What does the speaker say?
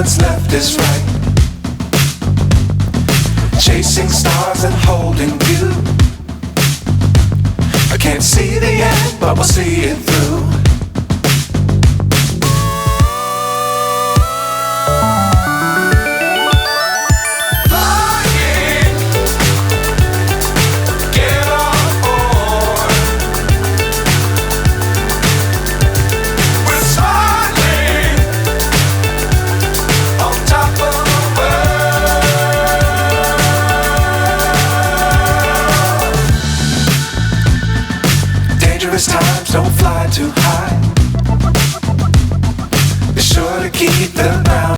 what's left is right. Chasing stars and holding you. I can't see the end, but we'll see it through. Times don't fly too high. Be sure to keep the ground.